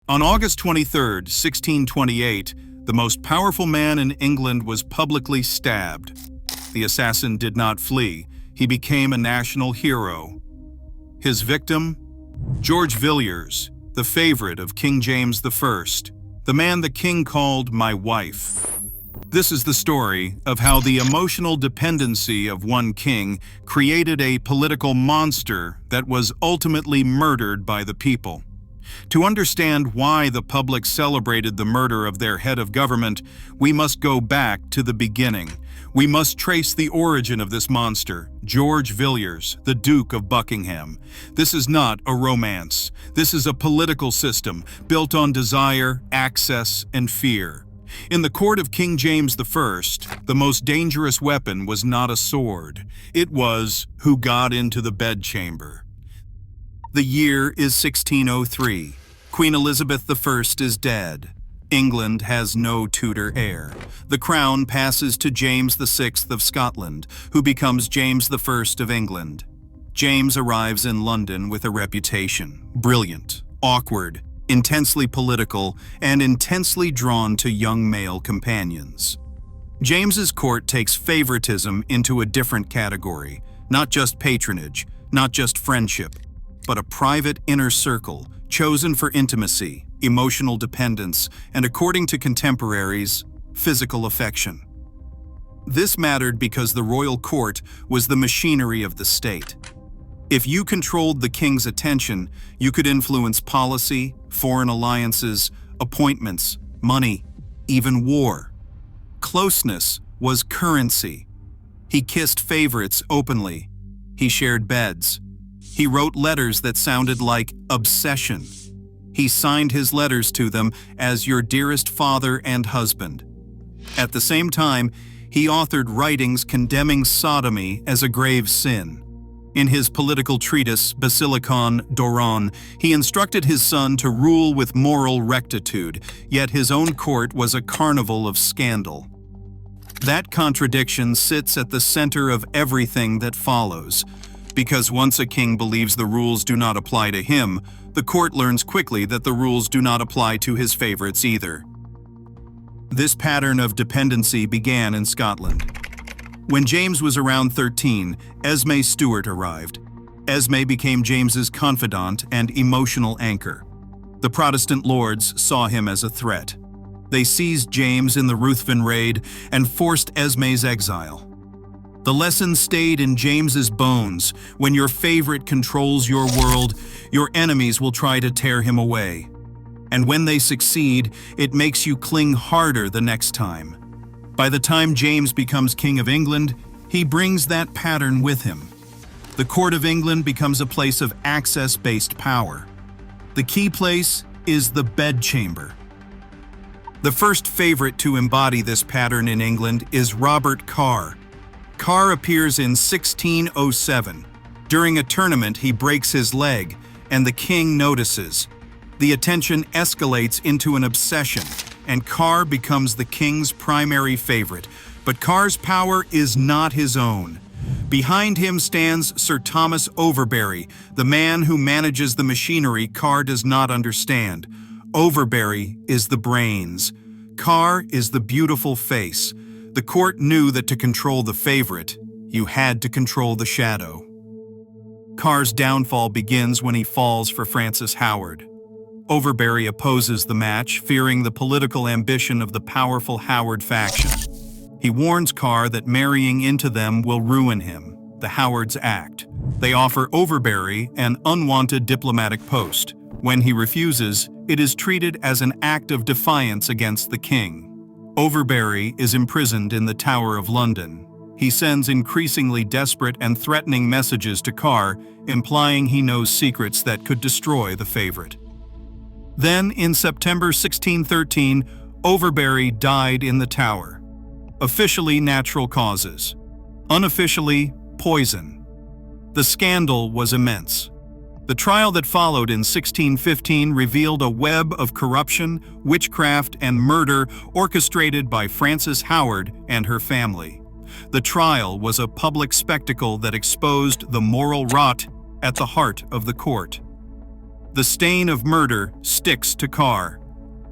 On August 23, 1628, the most powerful man in England was publicly stabbed. The assassin did not flee. He became a national hero. His victim? George Villiers, the favorite of King James I, the man the king called "my wife." This is the story of how the emotional dependency of one king created a political monster that was ultimately murdered by the people. To understand why the public celebrated the murder of their head of government, we must go back to the beginning. We must trace the origin of this monster, George Villiers, the Duke of Buckingham. This is not a romance. This is a political system built on desire, access, and fear. In the court of King James I, the most dangerous weapon was not a sword. It was who got into the bedchamber. The year is 1603. Queen Elizabeth I is dead. England has no Tudor heir. The crown passes to James VI of Scotland, who becomes James I of England. James arrives in London with a reputation: brilliant, awkward, intensely political, and intensely drawn to young male companions. James's court takes favoritism into a different category, not just patronage, not just friendship, but a private inner circle chosen for intimacy, emotional dependence, and, according to contemporaries, physical affection. This mattered because the royal court was the machinery of the state. If you controlled the king's attention, you could influence policy, foreign alliances, appointments, money, even war. Closeness was currency. He kissed favorites openly. He shared beds. He wrote letters that sounded like obsession. He signed his letters to them as "your dearest father and husband." At the same time, he authored writings condemning sodomy as a grave sin. In his political treatise, Basilicon Doron, he instructed his son to rule with moral rectitude, yet his own court was a carnival of scandal. That contradiction sits at the center of everything that follows. Because once a king believes the rules do not apply to him, the court learns quickly that the rules do not apply to his favorites either. This pattern of dependency began in Scotland. When James was around 13, Esme Stuart arrived. Esme became James's confidant and emotional anchor. The Protestant lords saw him as a threat. They seized James in the Ruthven raid and forced Esme's exile. The lesson stayed in James's bones: when your favorite controls your world, your enemies will try to tear him away. And when they succeed, it makes you cling harder the next time. By the time James becomes King of England, he brings that pattern with him. The court of England becomes a place of access-based power. The key place is the bedchamber. The first favorite to embody this pattern in England is Robert Carr. Carr appears in 1607. During a tournament, he breaks his leg, and the king notices. The attention escalates into an obsession, and Carr becomes the king's primary favorite. But Carr's power is not his own. Behind him stands Sir Thomas Overbury, the man who manages the machinery Carr does not understand. Overbury is the brains. Carr is the beautiful face. The court knew that to control the favorite, you had to control the shadow. Carr's downfall begins when he falls for Frances Howard. Overbury opposes the match, fearing the political ambition of the powerful Howard faction. He warns Carr that marrying into them will ruin him. The Howards act. They offer Overbury an unwanted diplomatic post. When he refuses, it is treated as an act of defiance against the king. Overbury is imprisoned in the Tower of London. He sends increasingly desperate and threatening messages to Carr, implying he knows secrets that could destroy the favorite. Then, in September 1613, Overbury died in the Tower. Officially natural causes. Unofficially, poison. The scandal was immense. The trial that followed in 1615 revealed a web of corruption, witchcraft, and murder orchestrated by Frances Howard and her family. The trial was a public spectacle that exposed the moral rot at the heart of the court. The stain of murder sticks to Carr.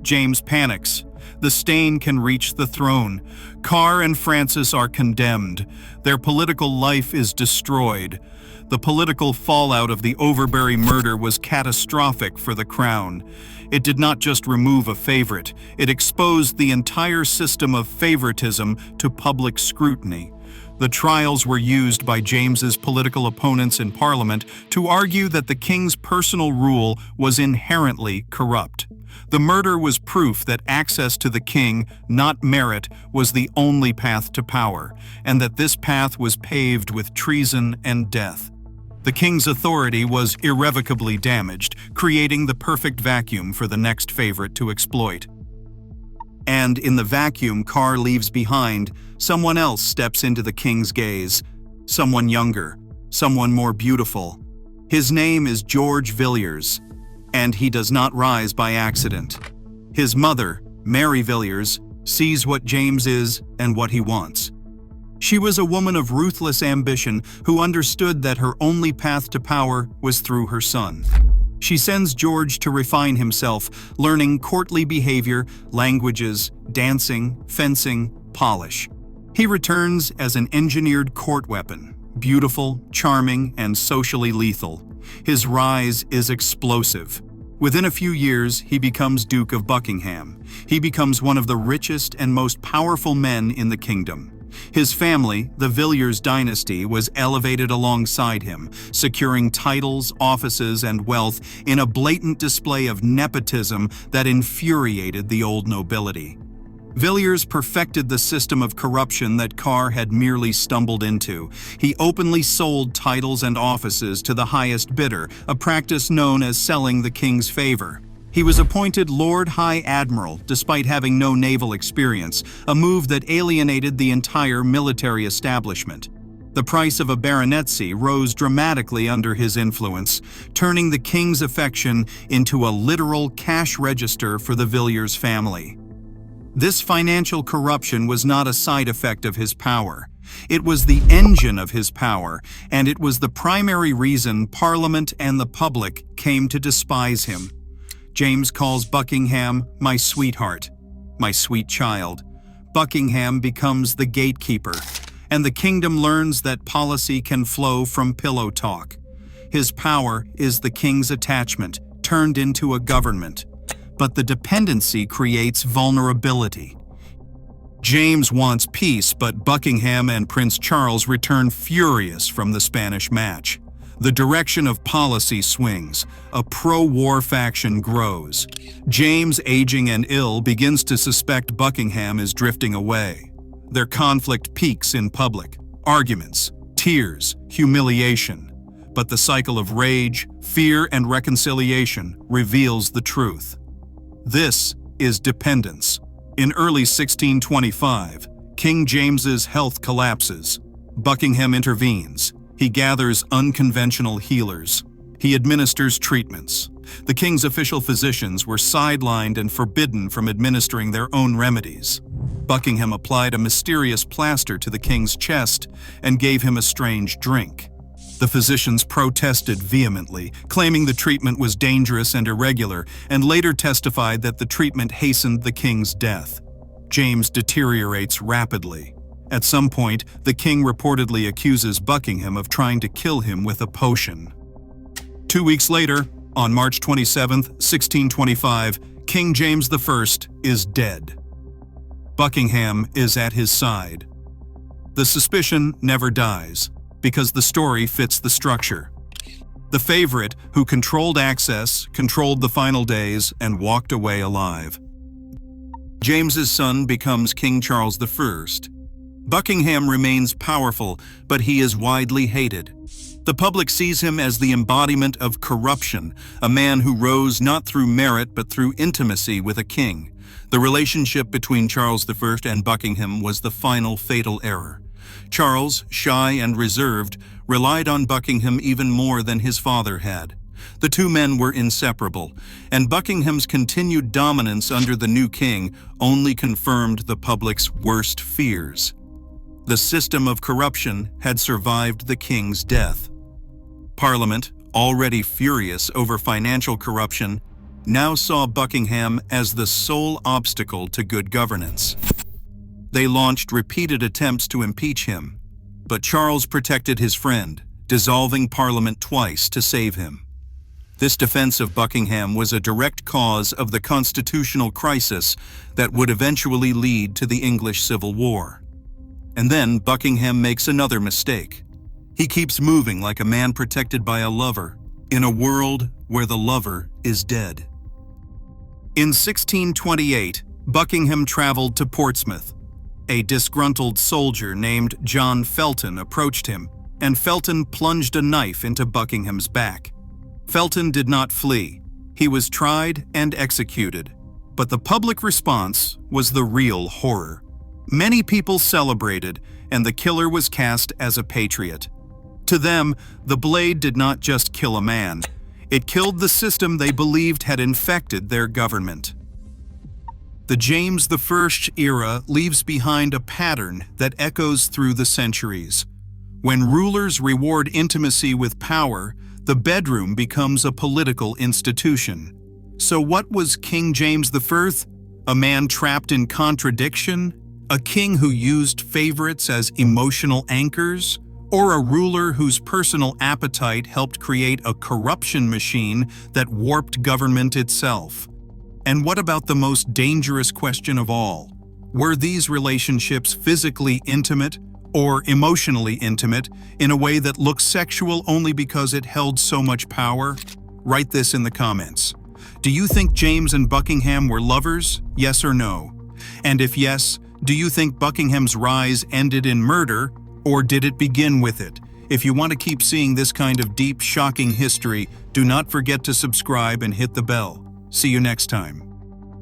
James panics. The stain can reach the throne. Carr and Francis are condemned. Their political life is destroyed. The political fallout of the Overbury murder was catastrophic for the crown. It did not just remove a favorite, it exposed the entire system of favoritism to public scrutiny. The trials were used by James's political opponents in Parliament to argue that the king's personal rule was inherently corrupt. The murder was proof that access to the king, not merit, was the only path to power, and that this path was paved with treason and death. The king's authority was irrevocably damaged, creating the perfect vacuum for the next favorite to exploit. And in the vacuum Carr leaves behind, someone else steps into the king's gaze. Someone younger, someone more beautiful. His name is George Villiers, and he does not rise by accident. His mother, Mary Villiers, sees what James is and what he wants. She was a woman of ruthless ambition who understood that her only path to power was through her son. She sends George to refine himself, learning courtly behavior, languages, dancing, fencing, polish. He returns as an engineered court weapon, beautiful, charming, and socially lethal. His rise is explosive. Within a few years, he becomes Duke of Buckingham. He becomes one of the richest and most powerful men in the kingdom. His family, the Villiers dynasty, was elevated alongside him, securing titles, offices, and wealth in a blatant display of nepotism that infuriated the old nobility. Villiers perfected the system of corruption that Carr had merely stumbled into. He openly sold titles and offices to the highest bidder, a practice known as selling the king's favor. He was appointed Lord High Admiral despite having no naval experience, a move that alienated the entire military establishment. The price of a baronetcy rose dramatically under his influence, turning the king's affection into a literal cash register for the Villiers family. This financial corruption was not a side effect of his power. It was the engine of his power, and it was the primary reason Parliament and the public came to despise him. James calls Buckingham my sweetheart, my sweet child. Buckingham becomes the gatekeeper, and the kingdom learns that policy can flow from pillow talk. His power is the king's attachment, turned into a government. But the dependency creates vulnerability. James wants peace, but Buckingham and Prince Charles return furious from the Spanish match. The direction of policy swings. A pro-war faction grows. James, aging and ill, begins to suspect Buckingham is drifting away. Their conflict peaks in public. Arguments, tears, humiliation. But the cycle of rage, fear, and reconciliation reveals the truth. This is dependence. In early 1625, King James's health collapses. Buckingham intervenes. He gathers unconventional healers. He administers treatments. The king's official physicians were sidelined and forbidden from administering their own remedies. Buckingham applied a mysterious plaster to the king's chest and gave him a strange drink. The physicians protested vehemently, claiming the treatment was dangerous and irregular, and later testified that the treatment hastened the king's death. James deteriorates rapidly. At some point, the king reportedly accuses Buckingham of trying to kill him with a potion. 2 weeks later, on March 27, 1625, King James I is dead. Buckingham is at his side. The suspicion never dies, because the story fits the structure. The favorite who controlled access, controlled the final days, and walked away alive. James's son becomes King Charles I. Buckingham remains powerful, but he is widely hated. The public sees him as the embodiment of corruption, a man who rose not through merit but through intimacy with a king. The relationship between Charles I and Buckingham was the final fatal error. Charles, shy and reserved, relied on Buckingham even more than his father had. The two men were inseparable, and Buckingham's continued dominance under the new king only confirmed the public's worst fears. The system of corruption had survived the king's death. Parliament, already furious over financial corruption, now saw Buckingham as the sole obstacle to good governance. They launched repeated attempts to impeach him, but Charles protected his friend, dissolving Parliament twice to save him. This defense of Buckingham was a direct cause of the constitutional crisis that would eventually lead to the English Civil War. And then Buckingham makes another mistake. He keeps moving like a man protected by a lover, in a world where the lover is dead. In 1628, Buckingham traveled to Portsmouth. A disgruntled soldier named John Felton approached him, and Felton plunged a knife into Buckingham's back. Felton did not flee. He was tried and executed. But the public response was the real horror. Many people celebrated, and the killer was cast as a patriot. To them, the blade did not just kill a man. It killed the system they believed had infected their government. The James I era leaves behind a pattern that echoes through the centuries. When rulers reward intimacy with power, the bedroom becomes a political institution. So what was King James I? A man trapped in contradiction? A king who used favorites as emotional anchors? Or a ruler whose personal appetite helped create a corruption machine that warped government itself? And what about the most dangerous question of all? Were these relationships physically intimate or emotionally intimate in a way that looks sexual only because it held so much power? Write this in the comments. Do you think James and Buckingham were lovers? Yes or no? And if yes, do you think Buckingham's rise ended in murder, or did it begin with it? If you want to keep seeing this kind of deep, shocking history, do not forget to subscribe and hit the bell. See you next time.